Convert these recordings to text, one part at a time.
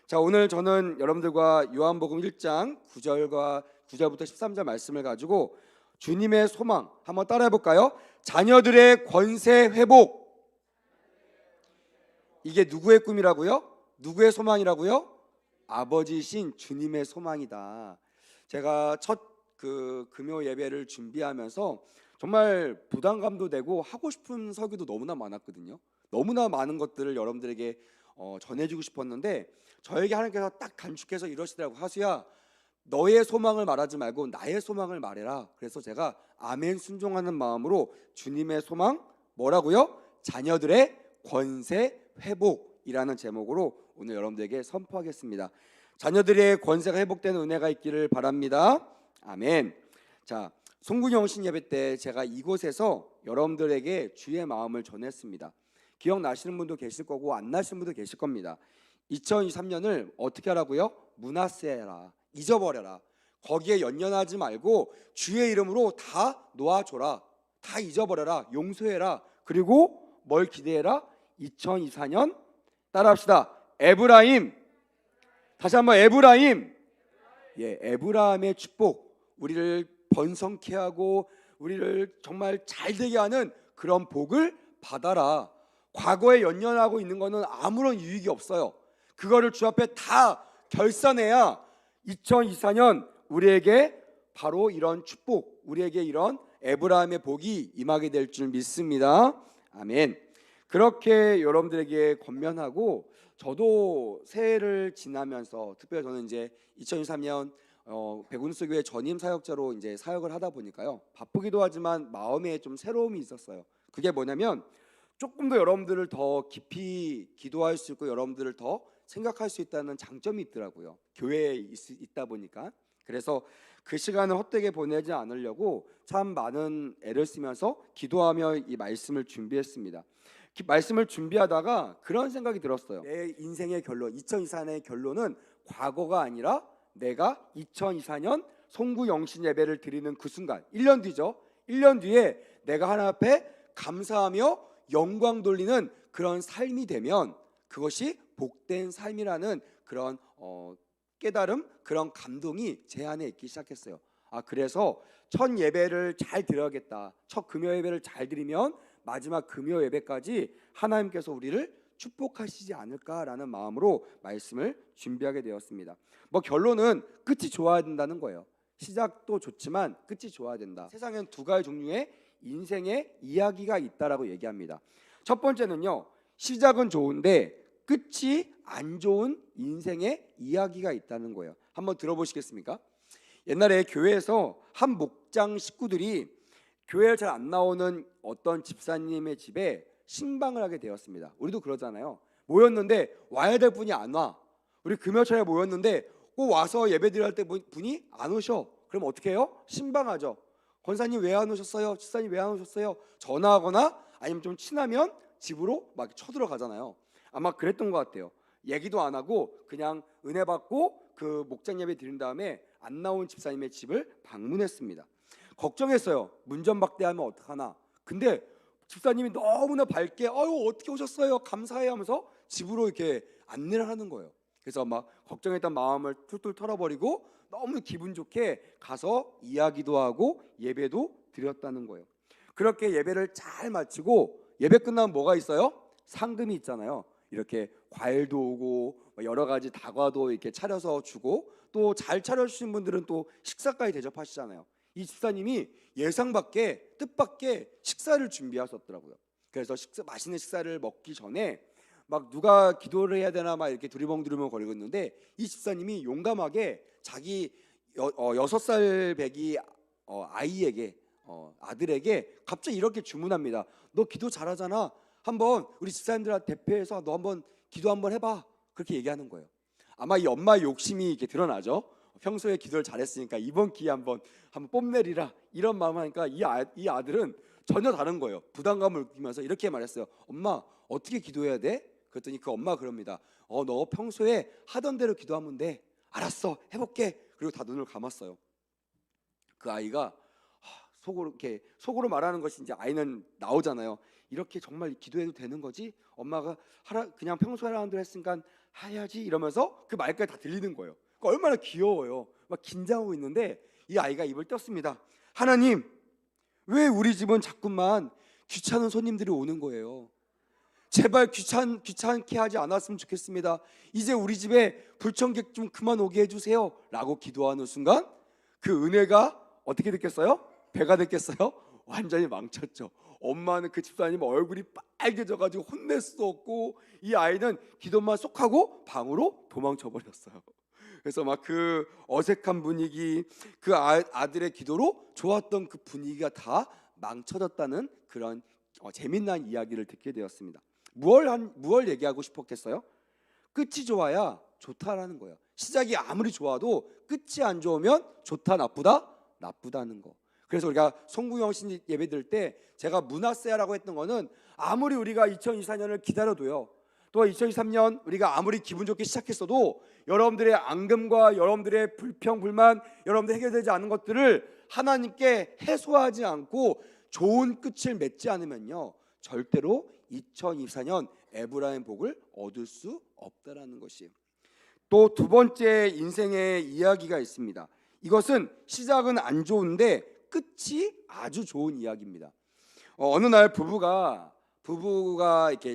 자, 오늘 저는 여러분들과 요한복음 1장 9절부터 13절 말씀을 가지고 주님의 소망 한번 따라해 볼까요? 자녀들의 권세 회복. 이게 누구의 꿈이라고요? 누구의 소망이라고요? 아버지신 주님의 소망이다. 제가 첫 금요 예배를 준비하면서 정말 부담감도 되고 하고 싶은 설교도 너무나 많았거든요. 너무나 많은 것들을 여러분들에게 전해주고 싶었는데 저에게 하나님께서 딱 단축해서 이러시더라고. 하수야, 너의 소망을 말하지 말고 나의 소망을 말해라. 그래서 제가 아멘 순종하는 마음으로 주님의 소망 뭐라고요? 자녀들의 권세 회복이라는 제목으로 오늘 여러분들에게 선포하겠습니다. 자녀들의 권세가 회복되는 은혜가 있기를 바랍니다. 아멘. 자, 송구영신 예배 때 제가 이곳에서 여러분들에게 주의 마음을 전했습니다. 기억나시는 분도 계실 거고 안 나시는 분도 계실 겁니다. 2023년을 어떻게 하라고요? 므낫세라, 잊어버려라. 거기에 연연하지 말고 주의 이름으로 다 놓아줘라. 다 잊어버려라. 용서해라. 그리고 뭘 기대해라? 2024년 따라합시다. 에브라임. 다시 한번 에브라임. 예, 에브라임의 축복. 우리를 번성케 하고 우리를 정말 잘되게 하는 그런 복을 받아라. 과거에 연연하고 있는 거는 아무런 유익이 없어요. 그거를 주 앞에 다 결산해야 2024년 우리에게 바로 이런 축복, 우리에게 이런 에브라임의 복이 임하게 될 줄 믿습니다. 아멘. 그렇게 여러분들에게 권면하고 저도 새해를 지나면서 특별히 저는 이제 2023년 백운수교회 전임 사역자로 이제 사역을 하다 보니까요, 바쁘기도 하지만 마음에 좀 새로움이 있었어요. 그게 뭐냐면 조금 더 여러분들을 더 깊이 기도할 수 있고 여러분들을 더 생각할 수 있다는 장점이 있더라고요. 교회에 있다 보니까. 그래서 그 시간을 헛되게 보내지 않으려고 참 많은 애를 쓰면서 기도하며 이 말씀을 준비했습니다. 말씀을 준비하다가 그런 생각이 들었어요. 내 인생의 결론, 2024년의 결론은 과거가 아니라 내가 2024년 송구영신 예배를 드리는 그 순간, 1년 뒤죠. 1년 뒤에 내가 하나님 앞에 감사하며 영광 돌리는 그런 삶이 되면 그것이 복된 삶이라는 그런 깨달음, 그런 감동이 제 안에 있기 시작했어요. 그래서 첫 예배를 잘 드려야겠다. 첫 금요 예배를 잘 드리면 마지막 금요 예배까지 하나님께서 우리를 축복하시지 않을까라는 마음으로 말씀을 준비하게 되었습니다. 뭐 결론은 끝이 좋아야 된다는 거예요. 시작도 좋지만 끝이 좋아야 된다. 세상엔 두 가지 종류의 인생의 이야기가 있다라고 얘기합니다. 첫 번째는요, 시작은 좋은데 끝이 안 좋은 인생의 이야기가 있다는 거예요. 한번 들어보시겠습니까? 옛날에 교회에서 한 목장 식구들이 교회에 잘 안 나오는 어떤 집사님의 집에 신방을 하게 되었습니다. 우리도 그러잖아요. 모였는데 와야 될 분이 안 와. 우리 금요철에 모였는데 꼭 와서 예배 드릴 때 분이 안 오셔. 그럼 어떻게 해요? 신방하죠. 권사님 왜 안 오셨어요? 집사님 왜 안 오셨어요? 전화하거나 아니면 좀 친하면 집으로 막 쳐들어가잖아요. 아마 그랬던 것 같아요. 얘기도 안 하고 그냥 은혜 받고 그 목장 예배 드린 다음에 안 나온 집사님의 집을 방문했습니다. 걱정했어요. 문전박대하면 어떡하나. 근데 집사님이 너무나 밝게 어떻게 오셨어요? 감사해요 하면서 집으로 이렇게 안내를 하는 거예요. 그래서 막 걱정했던 마음을 툴툴 털어버리고 너무 기분 좋게 가서 이야기도 하고 예배도 드렸다는 거예요. 그렇게 예배를 잘 마치고 예배 끝나면 뭐가 있어요? 상금이 있잖아요. 이렇게 과일도 오고 여러 가지 다과도 이렇게 차려서 주고 또 잘 차려주신 분들은 또 식사까지 대접하시잖아요. 이 집사님이 예상 밖에 뜻밖의 식사를 준비하셨더라고요. 그래서 맛있는 식사를 먹기 전에 막 누가 기도를 해야 되나 막 이렇게 두리번두리번 거리고 있는데 이 집사님이 용감하게 자기 6살 배기 아이에게 아들에게 갑자기 이렇게 주문합니다. 너 기도 잘하잖아. 한번 우리 집사님들한테 대표해서 너 한번 기도 한번 해봐. 그렇게 얘기하는 거예요. 아마 이 엄마의 욕심이 이렇게 드러나죠. 평소에 기도를 잘했으니까 이번 기회에 한번 뽐내리라 이런 마음 하니까 이 아들은 전혀 다른 거예요. 부담감을 느끼면서 이렇게 말했어요. 엄마 어떻게 기도해야 돼? 그랬더니 그 엄마가 그럽니다. 너 평소에 하던 대로 기도하면 돼. 알았어, 해볼게. 그리고 다 눈을 감았어요. 그 아이가 속으로 말하는 것이 이제 아이는 나오잖아요. 이렇게 정말 기도해도 되는 거지? 엄마가 그냥 평소에 하는 대로 했으니까 해야지 이러면서 그 말까지 다 들리는 거예요. 그러니까 얼마나 귀여워요. 막 긴장하고 있는데 이 아이가 입을 떴습니다. 하나님, 왜 우리 집은 자꾸만 귀찮은 손님들이 오는 거예요? 제발 귀찮게 하지 않았으면 좋겠습니다. 이제 우리 집에 불청객 좀 그만 오게 해주세요 라고 기도하는 순간 그 은혜가 어떻게 됐겠어요? 배가 됐겠어요? 완전히 망쳤죠. 엄마는 그 집사님 얼굴이 빨개져가지고 혼낼 수도 없고 이 아이는 기도만 쏙 하고 방으로 도망쳐 버렸어요. 그래서 막 그 어색한 분위기, 그 아들의 기도로 좋았던 그 분위기가 다 망쳐졌다는 그런 재미난 이야기를 듣게 되었습니다. 무얼 얘기하고 싶었겠어요? 끝이 좋아야 좋다라는 거예요. 시작이 아무리 좋아도 끝이 안 좋으면 좋다 나쁘다 나쁘다는 거. 그래서 우리가 송구영신 예배 드릴 때 제가 문화세라고 했던 거는 아무리 우리가 2024년을 기다려도요, 또 2023년 우리가 아무리 기분 좋게 시작했어도 여러분들의 앙금과 여러분들의 불평 불만, 여러분들 해결되지 않은 것들을 하나님께 해소하지 않고 좋은 끝을 맺지 않으면요 절대로 2024년 에브라임 복을 얻을 수 없다라는 것이. 또 두 번째 인생의 이야기가 있습니다. 이것은 시작은 안 좋은데 끝이 아주 좋은 이야기입니다. 어느 날 부부가 이렇게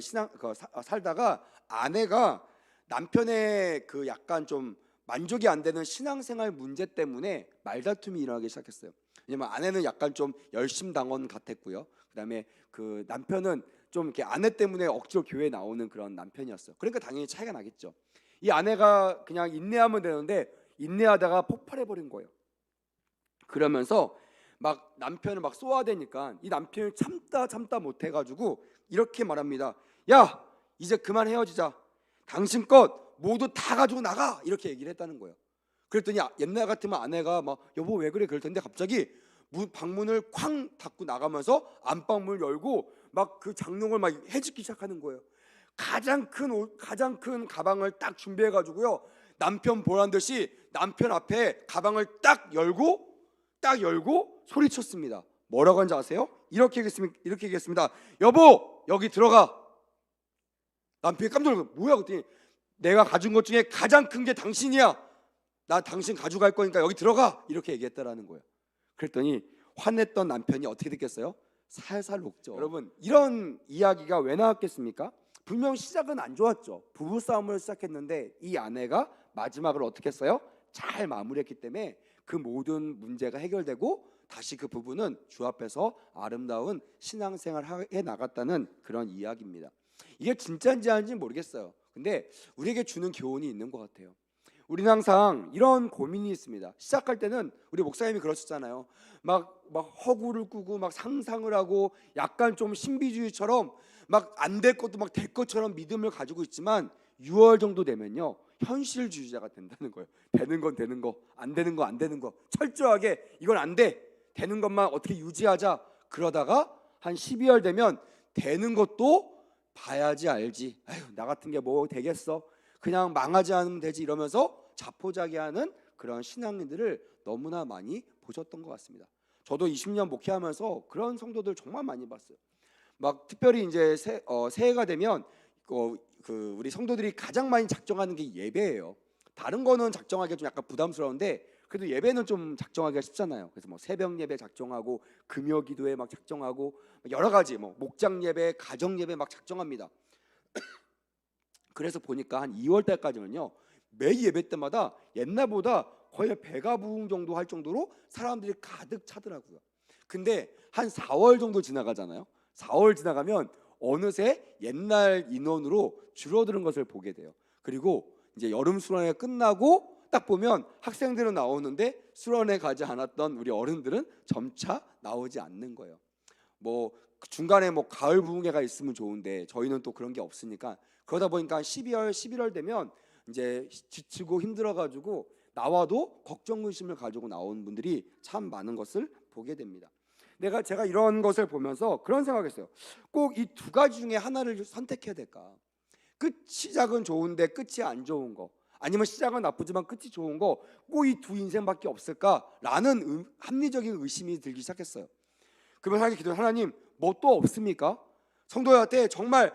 살다가 아내가 남편의 그 약간 좀 만족이 안 되는 신앙생활 문제 때문에 말다툼이 일어나기 시작했어요. 왜냐면 아내는 약간 좀 열심당원 같았고요. 그다음에 그 남편은 좀 이렇게 아내 때문에 억지로 교회에 나오는 그런 남편이었어요. 그러니까 당연히 차이가 나겠죠. 이 아내가 그냥 인내하면 되는데 인내하다가 폭발해 버린 거예요. 그러면서 막 남편을 막 쏘아대니까 이 남편이 참다 못 해가지고 이렇게 말합니다. 야, 이제 그만 헤어지자. 당신 것 모두 다 가지고 나가. 이렇게 얘기를 했다는 거예요. 그랬더니 옛날 같으면 아내가 막 여보 왜 그래 그럴 텐데 갑자기 방문을 쾅 닫고 나가면서 안방문을 열고 막 그 장롱을 막 헤집기 시작하는 거예요. 가장 큰 가방을 딱 준비해가지고요, 남편 보란 듯이 남편 앞에 가방을 딱 열고 소리쳤습니다. 뭐라고 하는지 아세요? 이렇게 얘기했습니다. 여보 여기 들어가. 남편이 깜짝 놀라서 뭐야 그랬더니 내가 가진 것 중에 가장 큰 게 당신이야. 나 당신 가져갈 거니까 여기 들어가. 이렇게 얘기했다라는 거예요. 그랬더니 화냈던 남편이 어떻게 됐겠어요? 살살 녹죠. 여러분 이런 이야기가 왜 나왔겠습니까? 분명 시작은 안 좋았죠. 부부싸움을 시작했는데 이 아내가 마지막을 어떻게 했어요? 잘 마무리했기 때문에 그 모든 문제가 해결되고 다시 그 부부는 주 앞에서 아름다운 신앙생활을 해 나갔다는 그런 이야기입니다. 이게 진짜인지 아닌지 모르겠어요. 근데 우리에게 주는 교훈이 있는 것 같아요. 우리는 항상 이런 고민이 있습니다. 시작할 때는 우리 목사님이 그러셨잖아요. 막 허구를 꾸고 막 상상을 하고 약간 좀 신비주의처럼 막 안 될 것도 막 될 것처럼 믿음을 가지고 있지만 6월 정도 되면요 현실주의자가 된다는 거예요. 되는 건 되는 거, 안 되는 거 안 되는 거 철저하게 이건 안 돼. 되는 것만 어떻게 유지하자. 그러다가 한 12월 되면 되는 것도 봐야지 알지. 아유 나 같은 게 뭐 되겠어. 그냥 망하지 않으면 되지 이러면서 자포자기하는 그런 신앙인들을 너무나 많이 보셨던 것 같습니다. 저도 20년 목회하면서 그런 성도들 정말 많이 봤어요. 막 특별히 이제 새해가 되면 우리 성도들이 가장 많이 작정하는 게 예배예요. 다른 거는 작정하기가 좀 약간 부담스러운데 그래도 예배는 좀 작정하기가 쉽잖아요. 그래서 뭐 새벽 예배 작정하고 금요 기도회 막 작정하고 여러 가지 뭐 목장 예배, 가정 예배 막 작정합니다. 그래서 보니까 한 2월 달까지는요 매 예배 때마다 옛날보다 거의 배가 부흥 정도 할 정도로 사람들이 가득 차더라고요. 근데 한 4월 정도 지나가잖아요. 4월 지나가면 어느새 옛날 인원으로 줄어드는 것을 보게 돼요. 그리고 이제 여름 수련회가 끝나고 딱 보면 학생들은 나오는데 수련회 가지 않았던 우리 어른들은 점차 나오지 않는 거예요. 뭐 중간에 뭐 가을 부흥회가 있으면 좋은데 저희는 또 그런 게 없으니까 그러다 보니까 12월, 11월 되면 이제 지치고 힘들어가지고 나와도 걱정 근심을 가지고 나온 분들이 참 많은 것을 보게 됩니다. 제가 이런 것을 보면서 그런 생각했어요. 꼭 이 두 가지 중에 하나를 선택해야 될까? 시작은 좋은데 끝이 안 좋은 거, 아니면 시작은 나쁘지만 끝이 좋은 거, 꼭 이 두 인생밖에 없을까라는 합리적인 의심이 들기 시작했어요. 그러면 하나님 기도해, 하나님 뭐 또 없습니까? 성도한테 정말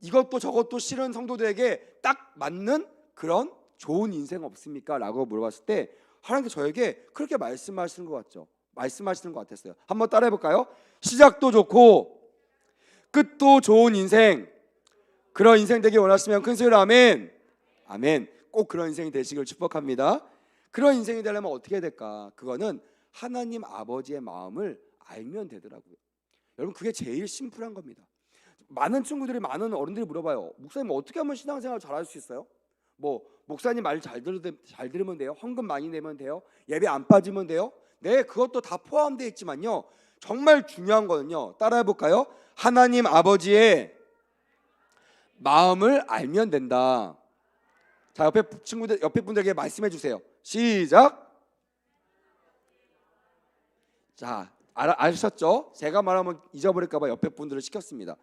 이것도 저것도 싫은 성도들에게 딱 맞는 그런 좋은 인생 없습니까? 라고 물어봤을 때 하나님께서 저에게 그렇게 말씀하시는 것 같죠. 말씀하시는 것 같았어요. 한번 따라해 볼까요? 시작도 좋고 끝도 좋은 인생, 그런 인생 되길 원하시면 큰 소리로 아멘. 아멘. 꼭 그런 인생이 되시길 축복합니다. 그런 인생이 되려면 어떻게 해야 될까? 그거는 하나님 아버지의 마음을 알면 되더라고요. 여러분, 그게 제일 심플한 겁니다. 많은 친구들이, 많은 어른들이 물어봐요. 목사님, 어떻게 하면 신앙생활 잘할 수 있어요? 뭐 목사님 말 잘 들으면 돼요? 헌금 많이 내면 돼요? 예배 안 빠지면 돼요? 네, 그것도 다 포함되어 있지만요, 정말 중요한 거는요, 따라해 볼까요? 하나님 아버지의 마음을 알면 된다. 자, 옆에 친구들, 옆에 분들에게 말씀해 주세요. 시작. 자, 아셨죠? 제가 말하면 잊어버릴까 봐 옆에 분들을 시켰습니다.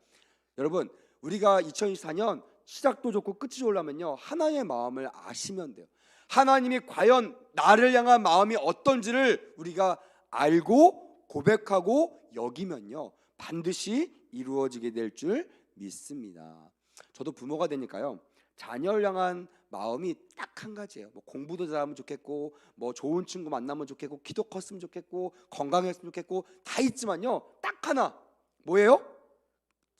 여러분, 우리가 2024년 시작도 좋고 끝이 좋으려면요, 하나님의 마음을 아시면 돼요. 하나님이 과연 나를 향한 마음이 어떤지를 우리가 알고 고백하고 여기면요, 반드시 이루어지게 될 줄 믿습니다. 저도 부모가 되니까요, 자녀를 향한 마음이 딱 한 가지예요. 뭐 공부도 잘하면 좋겠고, 뭐 좋은 친구 만나면 좋겠고, 키도 컸으면 좋겠고, 건강했으면 좋겠고, 다 있지만요, 딱 하나, 뭐예요?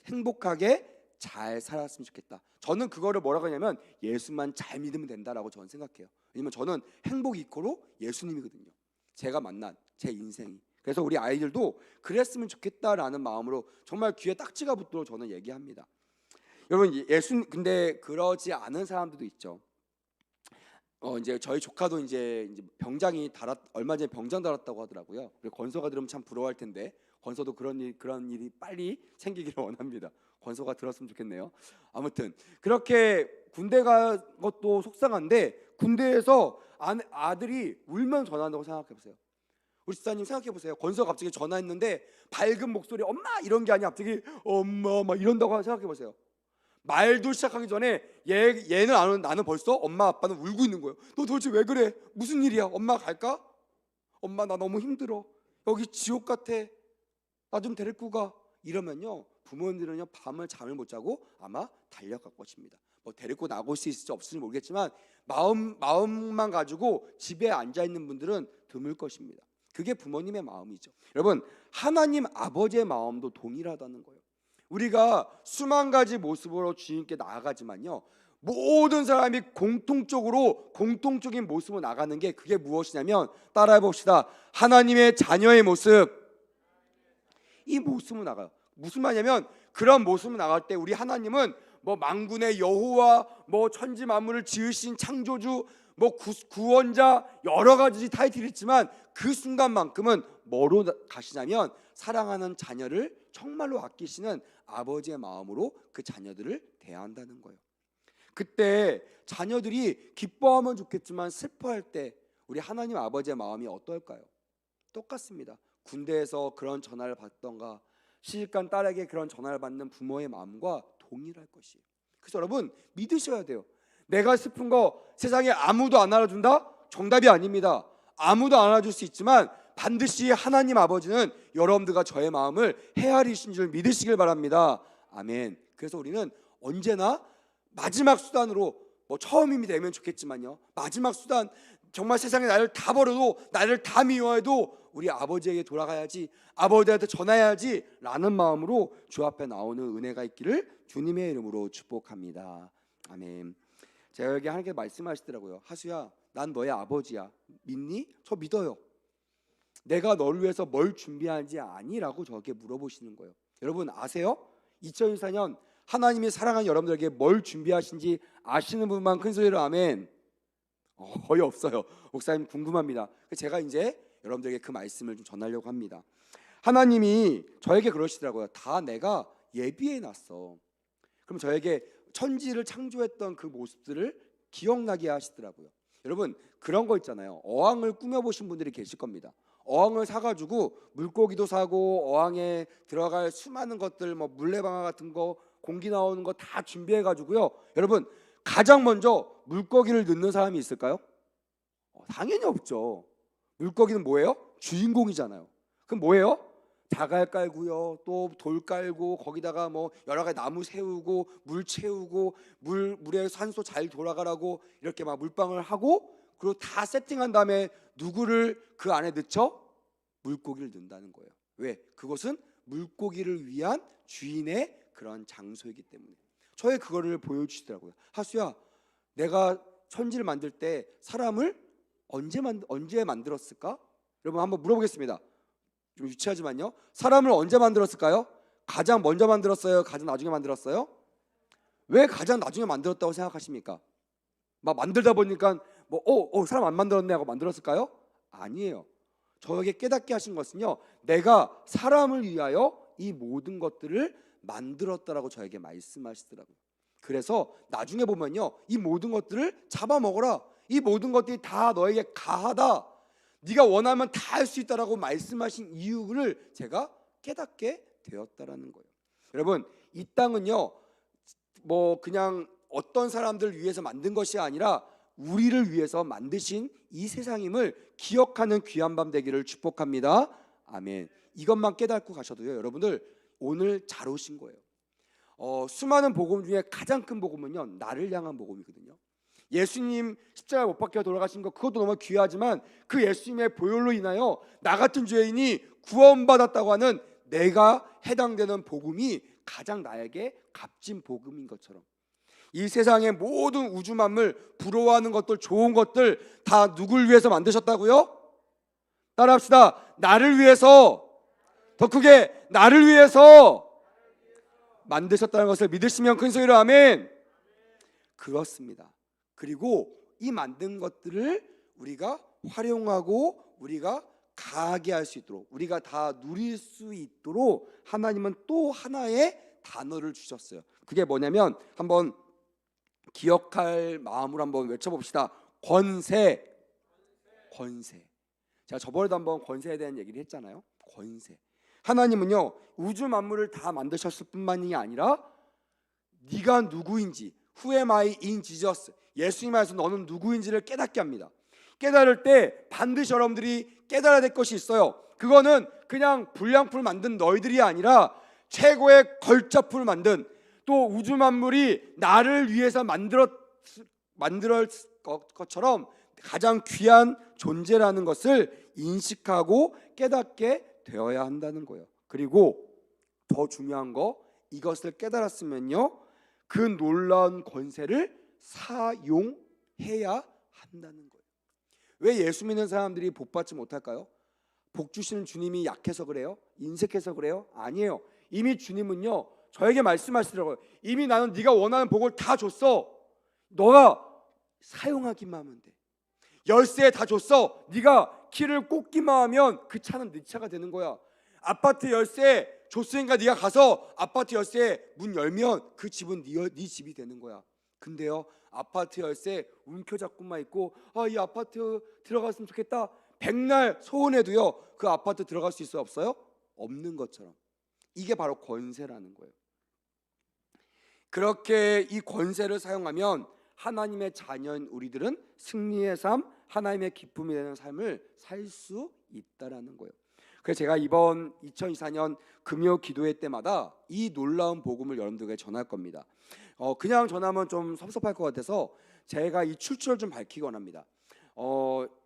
행복하게 잘 살았으면 좋겠다. 저는 그거를 뭐라고 하냐면 예수만 잘 믿으면 된다라고 저는 생각해요. 왜냐면 저는 행복 이코로 예수님이거든요. 제가 만난 제 인생이. 그래서 우리 아이들도 그랬으면 좋겠다라는 마음으로 정말 귀에 딱지가 붙도록 저는 얘기합니다. 여러분, 근데 그러지 않은 사람들도 있죠. 이제 저희 조카도 이제 병장이 얼마 전에 병장 달았다고 하더라고요. 그리고 권서가 들으면 참 부러워할 텐데, 권서도 그런 일이 빨리 생기기를 원합니다. 권서가 들었으면 좋겠네요. 아무튼 그렇게 군대 간 것도 속상한데, 군대에서 아들이 울면 전화한다고 생각해 보세요. 우리 집사님 생각해 보세요. 권서가 갑자기 전화했는데 밝은 목소리 엄마 이런 게 아니라 갑자기 엄마 막 이런다고 생각해 보세요. 말도 시작하기 전에 얘는 나는 벌써 엄마 아빠는 울고 있는 거예요. 너 도대체 왜 그래? 무슨 일이야? 엄마 갈까? 엄마 나 너무 힘들어. 여기 지옥 같아. 나 좀 데리고 가. 이러면요, 부모님들은요 밤을 잠을 못 자고 아마 달려갈 것입니다. 뭐 데리고 나올 수 있을지 없을지 모르겠지만 마음만 가지고 집에 앉아 있는 분들은 드물 것입니다. 그게 부모님의 마음이죠. 여러분, 하나님 아버지의 마음도 동일하다는 거예요. 우리가 수만 가지 모습으로 주님께 나아가지만요, 모든 사람이 공통적인 모습으로 나가는 게 그게 무엇이냐면, 따라해 봅시다. 하나님의 자녀의 모습. 이 모습으로 나가요. 무슨 말이냐면, 그런 모습으로 나갈 때 우리 하나님은 뭐 만군의 여호와, 뭐 천지 만물을 지으신 창조주, 뭐 구원자, 여러 가지 타이틀이 있지만 그 순간만큼은 뭐로 가시냐면 사랑하는 자녀를 정말로 아끼시는 아버지의 마음으로 그 자녀들을 대한다는 거예요. 그때 자녀들이 기뻐하면 좋겠지만 슬퍼할 때 우리 하나님 아버지의 마음이 어떨까요? 똑같습니다. 군대에서 그런 전화를 받던가 시집간 딸에게 그런 전화를 받는 부모의 마음과 동일할 것이에요. 그래서 여러분, 믿으셔야 돼요. 내가 슬픈 거 세상에 아무도 안 알아준다? 정답이 아닙니다. 아무도 안 알아줄 수 있지만 반드시 하나님 아버지는 여러분들과 저의 마음을 헤아리신 줄 믿으시길 바랍니다. 아멘. 그래서 우리는 언제나 마지막 수단으로, 뭐 처음이 되면 좋겠지만요, 마지막 수단, 정말 세상에 나를 다 버려도 나를 다 미워해도 우리 아버지에게 돌아가야지, 아버지한테 전해야지 라는 마음으로 주 앞에 나오는 은혜가 있기를 주님의 이름으로 축복합니다. 아멘. 제가 여기 하나님께 말씀하시더라고요. 하수야, 난 너의 아버지야. 믿니? 저 믿어요. 내가 너를 위해서 뭘 준비하는지 아니라고 저에게 물어보시는 거예요. 여러분 아세요? 2024년 하나님이 사랑하는 여러분들에게 뭘 준비하신지 아시는 분만 큰 소리로 아멘. 거의 없어요. 목사님 궁금합니다. 제가 이제 여러분들에게 그 말씀을 좀 전하려고 합니다. 하나님이 저에게 그러시더라고요. 다 내가 예비해 놨어. 그럼 저에게 천지를 창조했던 그 모습들을 기억나게 하시더라고요. 여러분, 그런 거 있잖아요. 어항을 꾸며보신 분들이 계실 겁니다. 어항을 사가지고 물고기도 사고 어항에 들어갈 수많은 것들, 뭐 물레방아 같은 거, 공기 나오는 거 다 준비해가지고요, 여러분, 가장 먼저 물고기를 넣는 사람이 있을까요? 당연히 없죠. 물고기는 뭐예요? 주인공이잖아요. 그럼 뭐예요? 자갈 깔고요, 또 돌 깔고 거기다가 뭐 여러 가지 나무 세우고 물 채우고 물에 산소 잘 돌아가라고 이렇게 막 물방울 하고, 그리고 다 세팅한 다음에 누구를 그 안에 넣죠? 물고기를 넣는다는 거예요. 왜? 그것은 물고기를 위한 주인의 그런 장소이기 때문에. 저의 그거를 보여주시더라고요. 하수야, 내가 천지를 만들 때 사람을 언제 만들었을까? 여러분 한번 물어보겠습니다. 좀 유치하지만요. 사람을 언제 만들었을까요? 가장 먼저 만들었어요? 가장 나중에 만들었어요? 왜 가장 나중에 만들었다고 생각하십니까? 막 만들다 보니까 사람 안 만들었네 하고 만들었을까요? 아니에요. 저에게 깨닫게 하신 것은요, 내가 사람을 위하여 이 모든 것들을 만들었다라고 저에게 말씀하시더라고요. 그래서 나중에 보면요, 이 모든 것들을 잡아먹어라, 이 모든 것들이 다 너에게 가하다, 네가 원하면 다 할 수 있다라고 말씀하신 이유를 제가 깨닫게 되었다라는 거예요. 여러분, 이 땅은요, 뭐 그냥 어떤 사람들을 위해서 만든 것이 아니라 우리를 위해서 만드신 이 세상임을 기억하는 귀한 밤 되기를 축복합니다. 아멘. 이것만 깨닫고 가셔도요, 여러분들 오늘 잘 오신 거예요. 수많은 복음 중에 가장 큰 복음은요, 나를 향한 복음이거든요. 예수님 십자가에 못 박혀 돌아가신 것, 그것도 너무 귀하지만 그 예수님의 보혈로 인하여 나 같은 죄인이 구원받았다고 하는 내가 해당되는 복음이 가장 나에게 값진 복음인 것처럼, 이 세상의 모든 우주 만물 부러워하는 것들, 좋은 것들 다 누굴 위해서 만드셨다고요? 따라합시다. 나를 위해서, 더 크게 나를 위해서 만드셨다는 것을 믿으시면 큰 소리로 아멘. 그렇습니다. 그리고 이 만든 것들을 우리가 활용하고 우리가 가하게 할 수 있도록, 우리가 다 누릴 수 있도록 하나님은 또 하나의 단어를 주셨어요. 그게 뭐냐면 한번 기억할 마음으로 한번 외쳐봅시다. 권세. 권세. 제가 저번에도 한번 권세에 대한 얘기를 했잖아요. 권세. 하나님은요, 우주 만물을 다 만드셨을 뿐만이 아니라 네가 누구인지, Who am I in Jesus, 예수님 안에서 너는 누구인지를 깨닫게 합니다. 깨달을 때 반드시 여러분들이 깨달아야 될 것이 있어요. 그거는 그냥 불량품을 만든 너희들이 아니라 최고의 걸작품을 만든, 또 우주 만물이 나를 위해서 만들었 것처럼 가장 귀한 존재라는 것을 인식하고 깨닫게 되어야 한다는 거예요. 그리고 더 중요한 거, 이것을 깨달았으면요, 그 놀라운 권세를 사용해야 한다는 거예요. 왜 예수 믿는 사람들이 복 받지 못할까요? 복 주시는 주님이 약해서 그래요? 인색해서 그래요? 아니에요. 이미 주님은요, 저에게 말씀하시더라고요. 이미 나는 네가 원하는 복을 다 줬어. 너가 사용하기만 하면 돼. 열쇠 다 줬어. 네가 키를 꽂기만 하면 그 차는 네 차가 되는 거야. 아파트 열쇠 줬으니까 네가 가서 아파트 열쇠 문 열면 그 집은 네 집이 되는 거야. 근데요, 아파트 열쇠 움켜잡고만 있고, 이 아파트 들어갔으면 좋겠다, 백날 소원해도요, 그 아파트 들어갈 수 있어요? 없어요? 없는 것처럼. 이게 바로 권세라는 거예요. 그렇게 이 권세를 사용하면 하나님의 자녀인 우리들은 승리의 삶, 하나님의 기쁨이 되는 삶을 살 수 있다라는 거예요. 그래서 제가 이번 2024년 금요 기도회 때마다 이 놀라운 복음을 여러분들에게 전할 겁니다. 그냥 전하면 좀 섭섭할 것 같아서 제가 이 출처를 좀 밝히기 원합니다.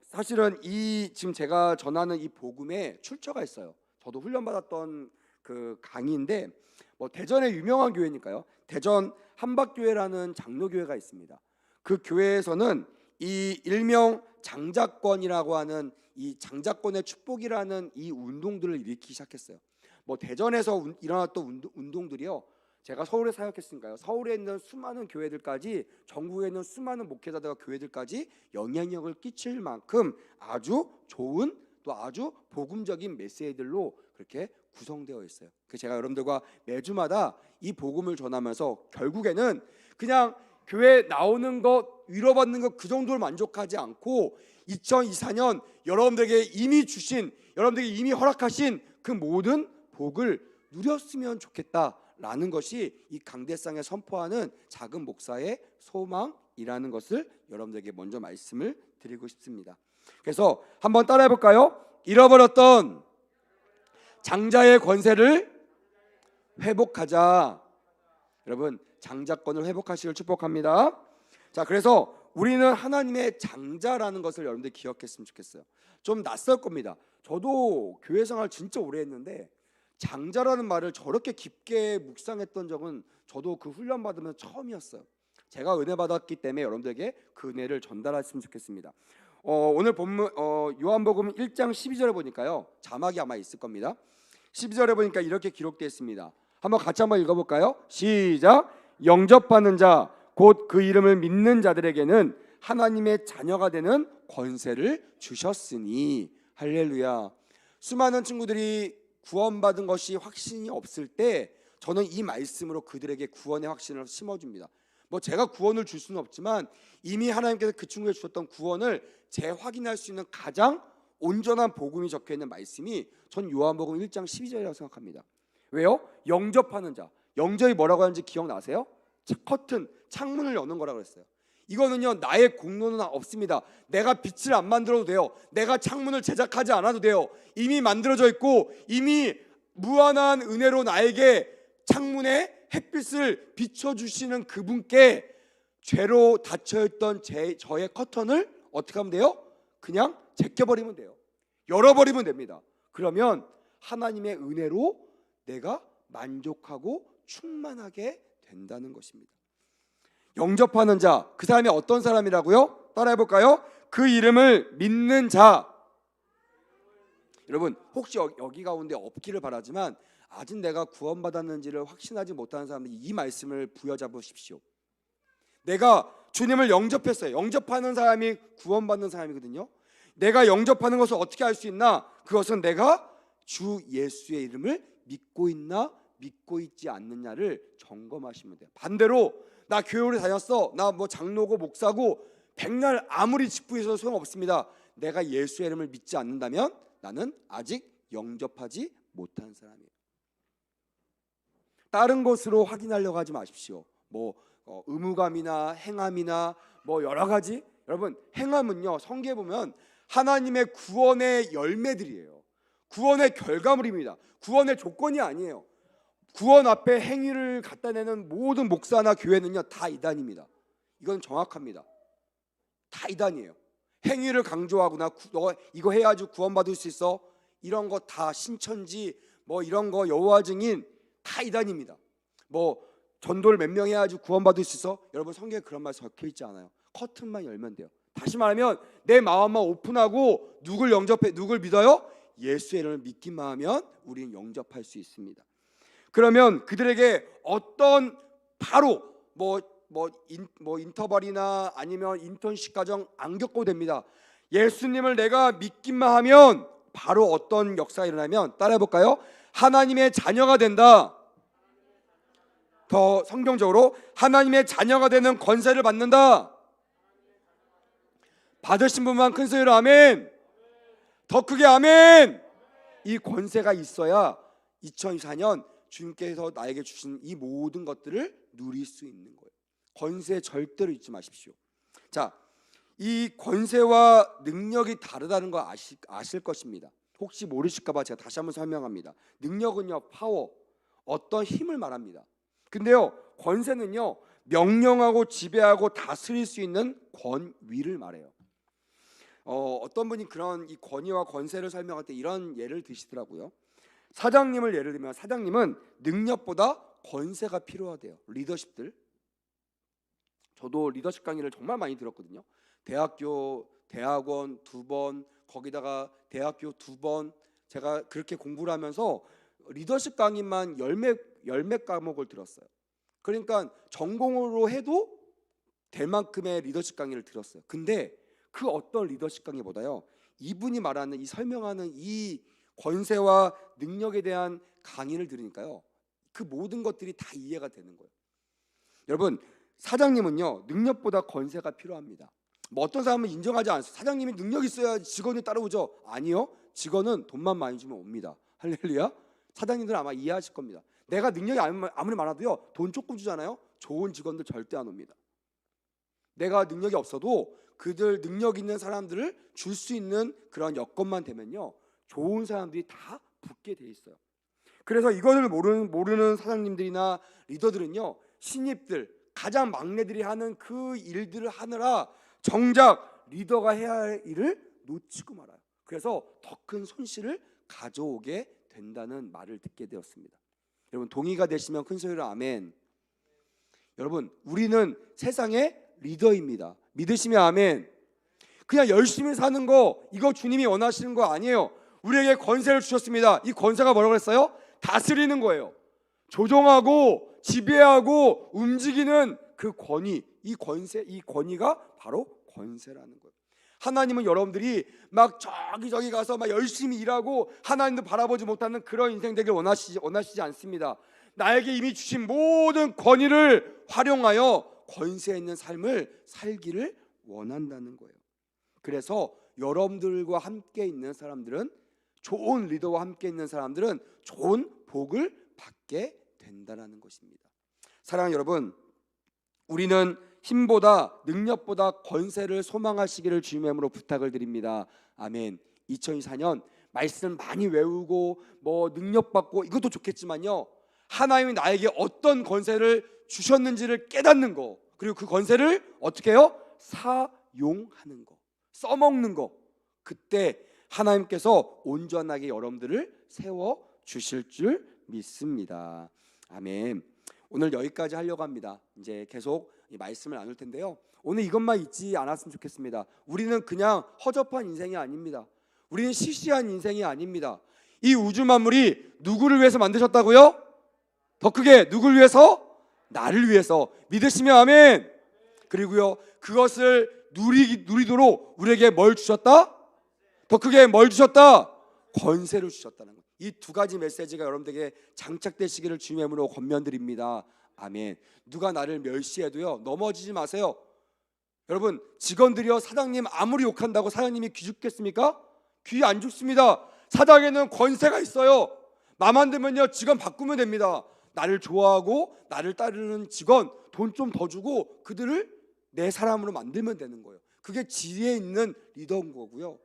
사실은 이 지금 제가 전하는 이 복음에 출처가 있어요. 저도 훈련받았던 그 강의인데, 뭐 대전의 유명한 교회니까요. 대전 한박교회라는 장로교회가 있습니다. 그 교회에서는 이 일명 장자권이라고 하는 이 장자권의 축복이라는 이 운동들을 일으키기 시작했어요. 뭐 대전에서 일어났던 운동들이요, 제가 서울에 사역했으니까요, 서울에 있는 수많은 교회들까지, 전국에 있는 수많은 목회자들과 교회들까지 영향력을 끼칠 만큼 아주 좋은, 또 아주 복음적인 메시지들로 그렇게 구성되어 있어요. 그래서 제가 여러분들과 매주마다 이 복음을 전하면서 결국에는 그냥 교회 나오는 것, 위로받는 것 그 정도로 만족하지 않고 2024년 여러분들에게 이미 주신, 여러분들에게 이미 허락하신 그 모든 복을 누렸으면 좋겠다라는 것이 이 강대상에 선포하는 작은 목사의 소망이라는 것을 여러분들에게 먼저 말씀을 드리고 싶습니다. 그래서 한번 따라해 볼까요? 잃어버렸던 장자의 권세를 회복하자. 여러분, 장자권을 회복하시길 축복합니다. 자, 그래서 우리는 하나님의 장자라는 것을 여러분들 기억했으면 좋겠어요. 좀 낯설 겁니다. 저도 교회 생활 진짜 오래 했는데 장자라는 말을 저렇게 깊게 묵상했던 적은 저도 그 훈련 받으면 처음이었어요. 제가 은혜 받았기 때문에 여러분들에게 그 은혜를 전달했으면 좋겠습니다. 오늘 본문 요한복음 1장 12절에 보니까요, 자막이 아마 있을 겁니다. 12절에 보니까 이렇게 기록되어 있습니다. 한번 같이 한번 읽어볼까요? 시작. 영접하는 자 곧 그 이름을 믿는 자들에게는 하나님의 자녀가 되는 권세를 주셨으니. 할렐루야. 수많은 친구들이 구원받은 것이 확신이 없을 때 저는 이 말씀으로 그들에게 구원의 확신을 심어줍니다. 뭐 제가 구원을 줄 수는 없지만 이미 하나님께서 그 친구에게 주셨던 구원을 재확인할 수 있는 가장 온전한 복음이 적혀있는 말씀이 전 요한복음 1장 12절이라고 생각합니다. 왜요? 영접하는 자. 영접이 뭐라고 하는지 기억나세요? 커튼, 창문을 여는 거라고 했어요. 이거는요, 나의 공로는 없습니다. 내가 빛을 안 만들어도 돼요. 내가 창문을 제작하지 않아도 돼요. 이미 만들어져 있고 이미 무한한 은혜로 나에게 창문에 햇빛을 비춰주시는 그분께 죄로 닫혀있던 저의 커튼을 어떻게 하면 돼요? 그냥 제껴버리면 돼요. 열어버리면 됩니다. 그러면 하나님의 은혜로 내가 만족하고 충만하게 된다는 것입니다. 영접하는 자, 그 사람이 어떤 사람이라고요? 따라해볼까요? 그 이름을 믿는 자. 여러분, 혹시 여기 가운데 없기를 바라지만 아직 내가 구원받았는지를 확신하지 못하는 사람들이 이 말씀을 부여잡으십시오. 내가 주님을 영접했어요. 영접하는 사람이 구원받는 사람이거든요. 내가 영접하는 것을 어떻게 알 수 있나? 그것은 내가 주 예수의 이름을 믿고 있나 믿고 있지 않느냐를 점검하시면 돼요. 반대로 나 교회를 다녔어, 나 뭐 장로고 목사고 백날 아무리 직분해서 소용없습니다. 내가 예수의 이름을 믿지 않는다면 나는 아직 영접하지 못한 사람이에요. 다른 것으로 확인하려고 하지 마십시오. 뭐 의무감이나 행함이나 뭐 여러 가지. 여러분, 행함은요, 성경에 보면 하나님의 구원의 열매들이에요. 구원의 결과물입니다. 구원의 조건이 아니에요. 구원 앞에 행위를 갖다 내는 모든 목사나 교회는요, 다 이단입니다. 이건 정확합니다. 다 이단이에요. 행위를 강조하거나 너 이거 해야지 구원받을 수 있어, 이런 거 다 신천지 뭐 이런 거 여호와 증인 다 이단입니다. 뭐 전도를 몇 명 해야지 구원받을 수 있어? 여러분, 성경에 그런 말 적혀 있지 않아요. 커튼만 열면 돼요. 다시 말하면 내 마음만 오픈하고 누굴 영접해, 누굴 믿어요? 예수의 이름을 믿기만 하면 우리는 영접할 수 있습니다. 그러면 그들에게 어떤 바로 인터벌이나 아니면 인턴십 과정 안 겪어도 됩니다. 예수님을 내가 믿기만 하면 바로 어떤 역사가 일어나면, 따라해볼까요? 하나님의 자녀가 된다. 더 성경적으로 하나님의 자녀가 되는 권세를 받는다. 받으신 분만 큰 소리로 아멘. 더 크게 아멘. 이 권세가 있어야 2024년 주님께서 나에게 주신 이 모든 것들을 누릴 수 있는 거예요. 권세 절대로 잊지 마십시오. 자, 이 권세와 능력이 다르다는 거 아실 것입니다. 혹시 모르실까 봐 제가 다시 한번 설명합니다. 능력은요, 파워, 어떤 힘을 말합니다. 근데요, 권세는요, 명령하고 지배하고 다스릴 수 있는 권위를 말해요. 어떤 분이 그런 이 권위와 권세를 설명할 때 이런 예를 드시더라고요. 사장님을 예를 들면, 사장님은 능력보다 권세가 필요하대요. 리더십들. 저도 리더십 강의를 정말 많이 들었거든요. 대학원 2번, 거기다가 대학교 2번, 제가 그렇게 공부를 하면서 리더십 강의만 열몇 과목을 들었어요. 그러니까 전공으로 해도 될 만큼의 리더십 강의를 들었어요. 근데 그 어떤 리더십 강의보다요, 이분이 말하는, 이 설명하는 이 권세와 능력에 대한 강의를 들으니까요, 그 모든 것들이 다 이해가 되는 거예요. 여러분, 사장님은요, 능력보다 권세가 필요합니다. 뭐 어떤 사람은 인정하지 않습니다. 사장님이 능력 있어야 직원이 따라오죠. 아니요, 직원은 돈만 많이 주면 옵니다. 할렐루야. 사장님들 아마 이해하실 겁니다. 내가 능력이 아무리 많아도요, 돈 조금 주잖아요, 좋은 직원들 절대 안 옵니다. 내가 능력이 없어도 그들 능력 있는 사람들을 줄 수 있는 그런 여건만 되면요, 좋은 사람들이 다 붙게 돼 있어요. 그래서 이것을 모르는 사장님들이나 리더들은요, 신입들, 가장 막내들이 하는 그 일들을 하느라 정작 리더가 해야 할 일을 놓치고 말아요. 그래서 더 큰 손실을 가져오게 된다는 말을 듣게 되었습니다. 여러분 동의가 되시면 큰 소리로 아멘. 여러분 우리는 세상의 리더입니다. 믿으시면 아멘. 그냥 열심히 사는 거 이거 주님이 원하시는 거 아니에요. 우리에게 권세를 주셨습니다. 이 권세가 뭐라고 했어요? 다스리는 거예요. 조종하고 지배하고 움직이는 그 권위, 이 권세, 이 권위가 바로 권세라는 거예요. 하나님은 여러분들이 막 저기 가서 막 열심히 일하고 하나님도 바라보지 못하는 그런 인생 되길 원하시지 않습니다. 나에게 이미 주신 모든 권위를 활용하여 권세 있는 삶을 살기를 원한다는 거예요. 그래서 여러분들과 함께 있는 사람들은, 좋은 리더와 함께 있는 사람들은 좋은 복을 받게 된다는 것입니다. 사랑하는 여러분, 우리는 힘보다 능력보다 권세를 소망하시기를 주님의 이름으로 부탁을 드립니다. 아멘. 2024년 말씀 많이 외우고 뭐 능력 받고 이것도 좋겠지만요, 하나님이 나에게 어떤 권세를 주셨는지를 깨닫는 거, 그리고 그 권세를 어떻게 해요? 사용하는 거, 써먹는 거. 그때 하나님께서 온전하게 여러분들을 세워 주실 줄 믿습니다. 아멘. 오늘 여기까지 하려고 합니다. 이제 계속 이 말씀을 나눌 텐데요, 오늘 이것만 잊지 않았으면 좋겠습니다. 우리는 그냥 허접한 인생이 아닙니다. 우리는 시시한 인생이 아닙니다. 이 우주 만물이 누구를 위해서 만드셨다고요? 더 크게, 누구를 위해서? 나를 위해서. 믿으시면 아멘. 그리고요, 그것을 누리도록 우리에게 뭘 주셨다? 더 크게 뭘 주셨다? 권세를 주셨다는 거예요. 이 두 가지 메시지가 여러분들에게 장착되시기를 주님의 이름으로 권면드립니다. 아멘. 누가 나를 멸시해도요, 넘어지지 마세요. 여러분, 직원들이요, 사장님 아무리 욕한다고 사장님이 귀 죽겠습니까? 귀 안 죽습니다. 사장에는 권세가 있어요. 마음만 들면요, 직원 바꾸면 됩니다. 나를 좋아하고 나를 따르는 직원 돈 좀 더 주고 그들을 내 사람으로 만들면 되는 거예요. 그게 지혜 있는 리더인 거고요.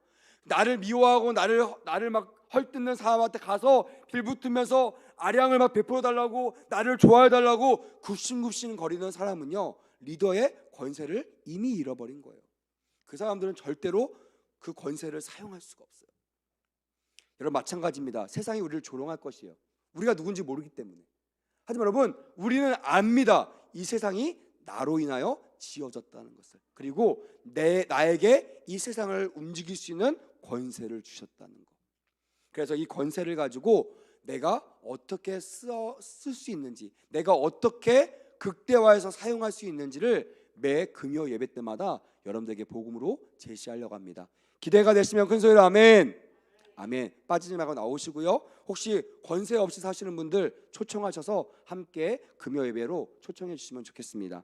나를 미워하고 나를 막 헐뜯는 사람한테 가서 빌붙으면서 아량을 막 베풀어 달라고, 나를 좋아해 달라고 굽신굽신 거리는 사람은요, 리더의 권세를 이미 잃어버린 거예요. 그 사람들은 절대로 그 권세를 사용할 수가 없어요. 여러분 마찬가지입니다. 세상이 우리를 조롱할 것이에요. 우리가 누군지 모르기 때문에. 하지만 여러분, 우리는 압니다. 이 세상이 나로 인하여 지어졌다는 것을. 그리고 나에게 이 세상을 움직일 수 있는 권세를 주셨다는 것. 그래서 이 권세를 가지고 내가 어떻게 쓸 수 있는지, 내가 어떻게 극대화해서 사용할 수 있는지를 매 금요 예배 때마다 여러분들에게 복음으로 제시하려고 합니다. 기대가 되시면 큰 소리로 아멘. 아멘. 빠지지 말고 나오시고요, 혹시 권세 없이 사시는 분들 초청하셔서 함께 금요 예배로 초청해 주시면 좋겠습니다.